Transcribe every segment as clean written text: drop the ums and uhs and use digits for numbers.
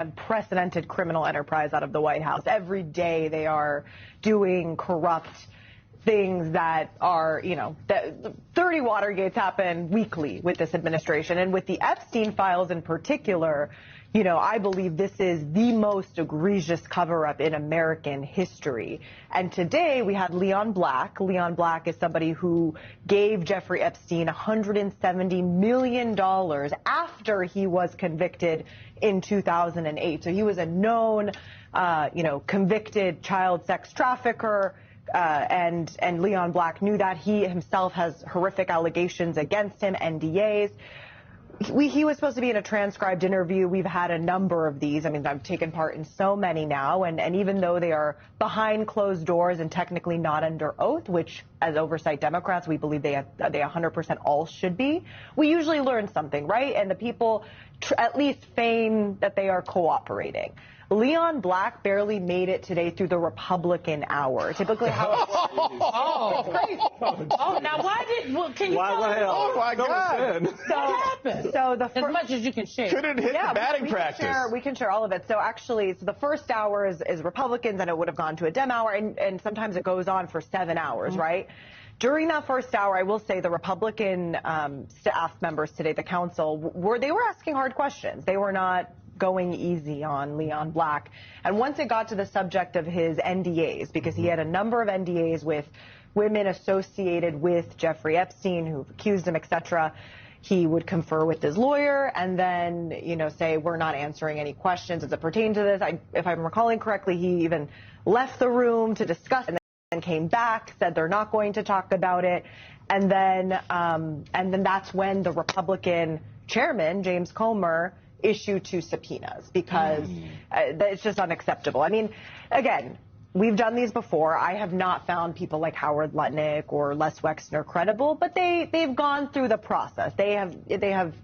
unprecedented criminal enterprise out of the White House. Every day they are doing corrupt things that are, 30 Watergates happen weekly with this administration. And with the Epstein Files in particular, I believe this is the most egregious cover-up in American history. And today we had Leon Black. Leon Black is somebody who gave Jeffrey Epstein $170 million after he was convicted in 2008. So he was a known, convicted child sex trafficker. And Leon Black knew that. He himself has horrific allegations against him, NDAs. He was supposed to be in a transcribed interview. We've had a number of these. I mean, I've taken part in so many now. And even though they are behind closed doors and technically not under oath, which as oversight Democrats, we believe they 100% all should be, we usually learn something, right? And the people at least feign that they are cooperating. Leon Black barely made it today through the Republican hour. Typically, how now can you tell us? Oh my God! What happened? So as much as you can share. Couldn't hit the batting practice. We can share all of it. So actually, the first hour is Republicans, and it would have gone to a Dem hour, and sometimes it goes on for 7 hours, right? During that first hour, I will say the Republican staff members today, the council, were asking hard questions. They were not going easy on Leon Black. And once it got to the subject of his NDAs, because he had a number of NDAs with women associated with Jeffrey Epstein who accused him, etc., he would confer with his lawyer and then, say, we're not answering any questions as it pertained to this. If I'm recalling correctly, he even left the room to discuss and then came back, said they're not going to talk about it. And then that's when the Republican chairman, James Comer, issue 2 subpoenas because it's just unacceptable. I mean, again, we've done these before. I have not found people like Howard Lutnick or Les Wexner credible, but they've gone through the process. They have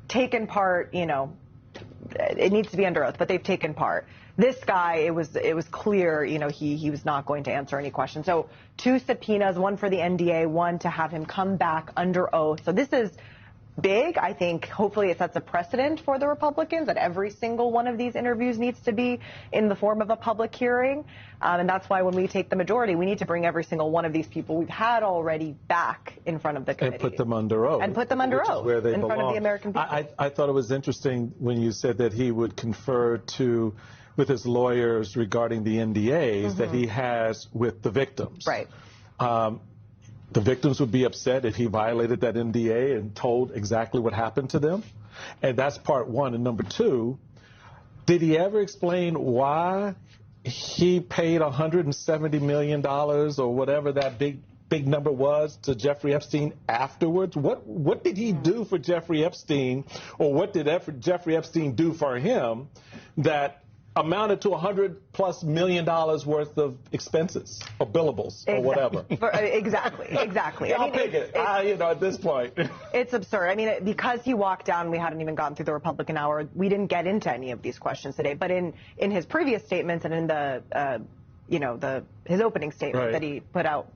taken part. It needs to be under oath, but they've taken part. This guy, it was clear, he was not going to answer any questions. So 2 subpoenas, one for the NDA, one to have him come back under oath. So this is big. I think hopefully it sets a precedent for the Republicans that every single one of these interviews needs to be in the form of a public hearing. And that's why when we take the majority, we need to bring every single one of these people we've had already back in front of the committee. And put them under oath. And put them under oath where they in front of the American people. I thought it was interesting when you said that he would confer with his lawyers regarding the NDAs that he has with the victims. Right. The victims would be upset if he violated that NDA and told exactly what happened to them. And that's part one. And number 2, did he ever explain why he paid $170 million or whatever that big number was to Jeffrey Epstein afterwards? What did he do for Jeffrey Epstein, or what did Jeffrey Epstein do for him that amounted to $100+ million worth of expenses or billables or whatever? Exactly. I'll pick it. At this point. It's absurd. I mean, because he walked down, we hadn't even gone through the Republican hour. We didn't get into any of these questions today. But in his previous statements and in his opening statement that he put out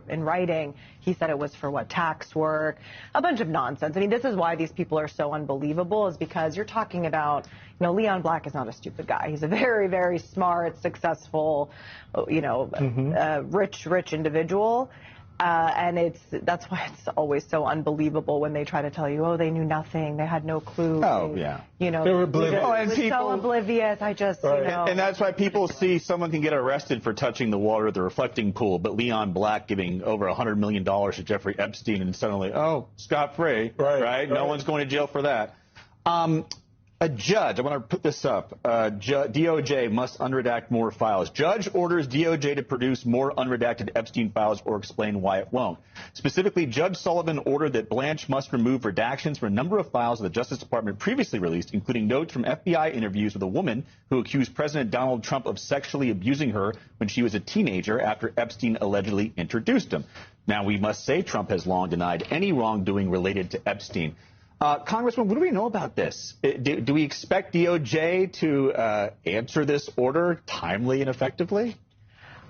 in writing, he said it was for tax work, a bunch of nonsense. I mean, this is why these people are so unbelievable, is because you're talking about, Leon Black is not a stupid guy. He's a very, very smart, successful, rich individual. And that's why it's always so unbelievable when they try to tell you, they knew nothing, they had no clue. Oh, yeah. They were oblivious. And people, so oblivious. And that's why people see someone can get arrested for touching the water at the reflecting pool, but Leon Black giving over $100 million to Jeffrey Epstein and suddenly, scot-free, right? No one's going to jail for that. A judge, I want to put this up, DOJ must unredact more files. Judge orders DOJ to produce more unredacted Epstein files or explain why it won't. Specifically, Judge Sullivan ordered that Blanche must remove redactions from a number of files the Justice Department previously released, including notes from FBI interviews with a woman who accused President Donald Trump of sexually abusing her when she was a teenager after Epstein allegedly introduced him. Now, we must say Trump has long denied any wrongdoing related to Epstein. Congressman, what do we know about this? Do we expect DOJ to answer this order timely and effectively?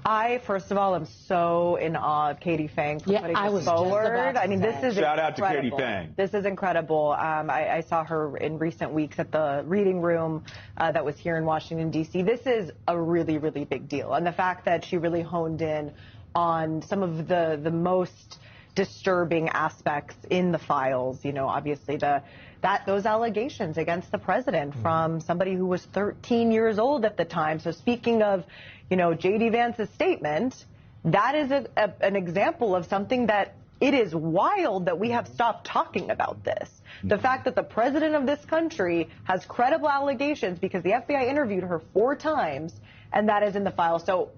I, first of all, am so in awe of Katie Fang for putting this forward. I mean, this is shout out to Katie incredible. Fang. This is incredible. I saw her in recent weeks at the reading room that was here in Washington, D.C. This is a really, really big deal. And the fact that she really honed in on some of the most disturbing aspects in the files, you know, obviously those allegations against the president from somebody who was 13 years old at the time. So speaking of, you know, J.D. Vance's statement, that is an example of something that it is wild that we have stopped talking about this. The fact that the president of this country has credible allegations because the FBI interviewed her 4 times, and that is in the file. So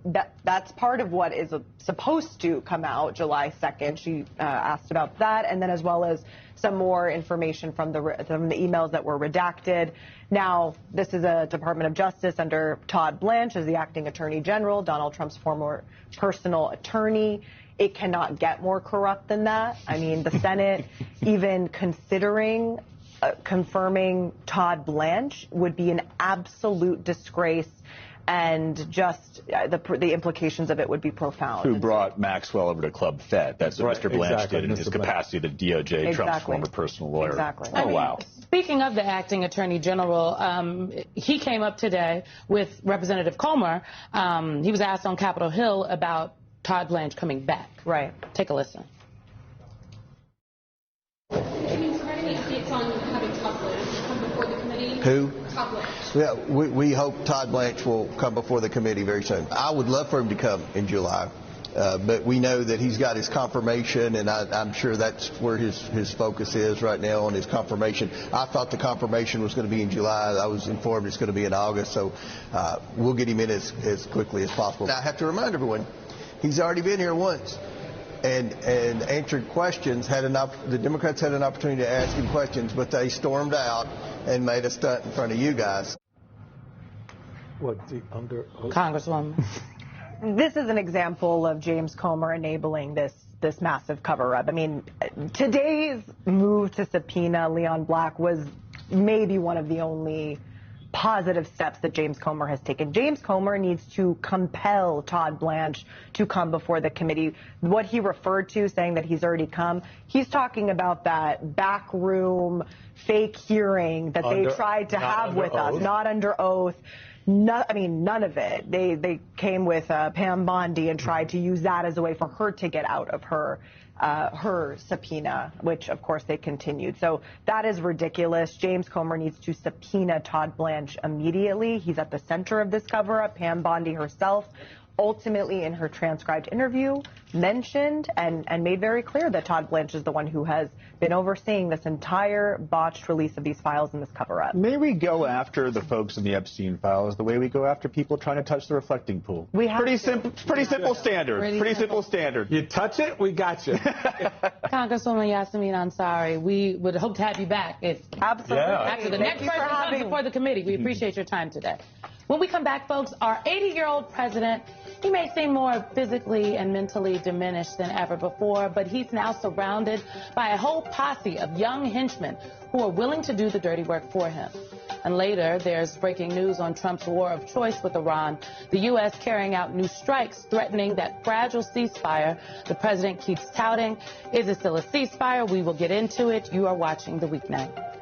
that's part of what is supposed to come out July 2nd. She asked about that, and then as well as some more information from the emails that were redacted. Now, this is a Department of Justice under Todd Blanche as the acting attorney general, Donald Trump's former personal attorney. It cannot get more corrupt than that. I mean, the Senate even considering confirming Todd Blanche would be an absolute disgrace, and just the implications of it would be profound. Who brought Maxwell over to Club Fed? That's what Mr. Blanche did in his capacity to DOJ, Trump's former personal lawyer. Exactly. Oh, wow. Speaking of the acting attorney general, he came up today with Representative Comer. He was asked on Capitol Hill about Todd Blanche coming back. Right. Take a listen. Who? Todd Blanche. Yeah, we hope Todd Blanche will come before the committee very soon. I would love for him to come in July, but we know that he's got his confirmation, and I'm sure that's where his focus is right now, on his confirmation. I thought the confirmation was going to be in July. I was informed it's going to be in August, so we'll get him in as quickly as possible. I have to remind everyone, he's already been here once and answered questions. The Democrats had an opportunity to ask him questions, but they stormed out and made a stunt in front of you guys. Congresswoman. This is an example of James Comer enabling this massive cover-up. I mean, today's move to subpoena Leon Black was maybe one of the only positive steps that James Comer has taken. James Comer needs to compel Todd Blanche to come before the committee. What he referred to, saying that he's already come, he's talking about that backroom fake hearing that they tried to have with us, not under oath. No, I mean, none of it. They came with Pam Bondi and tried to use that as a way for her to get out of her subpoena, which, of course, they continued. So that is ridiculous. James Comer needs to subpoena Todd Blanche immediately. He's at the center of this cover-up. Pam Bondi herself, ultimately in her transcribed interview, mentioned and made very clear that Todd Blanche is the one who has been overseeing this entire botched release of these files and this cover-up. May we go after the folks in the Epstein Files the way we go after people trying to touch the reflecting pool? We have pretty simple standard. Pretty simple standard. You touch it, we got you. Congresswoman Yasmin Ansari, we would hope to have you back Absolutely. after the next president comes before the committee. We appreciate your time today. When we come back, folks, our 80-year-old president, he may seem more physically and mentally diminished than ever before, but he's now surrounded by a whole posse of young henchmen who are willing to do the dirty work for him. And later, there's breaking news on Trump's war of choice with Iran, the U.S. carrying out new strikes threatening that fragile ceasefire the president keeps touting. Is it still a ceasefire? We will get into it. You are watching The Weeknight.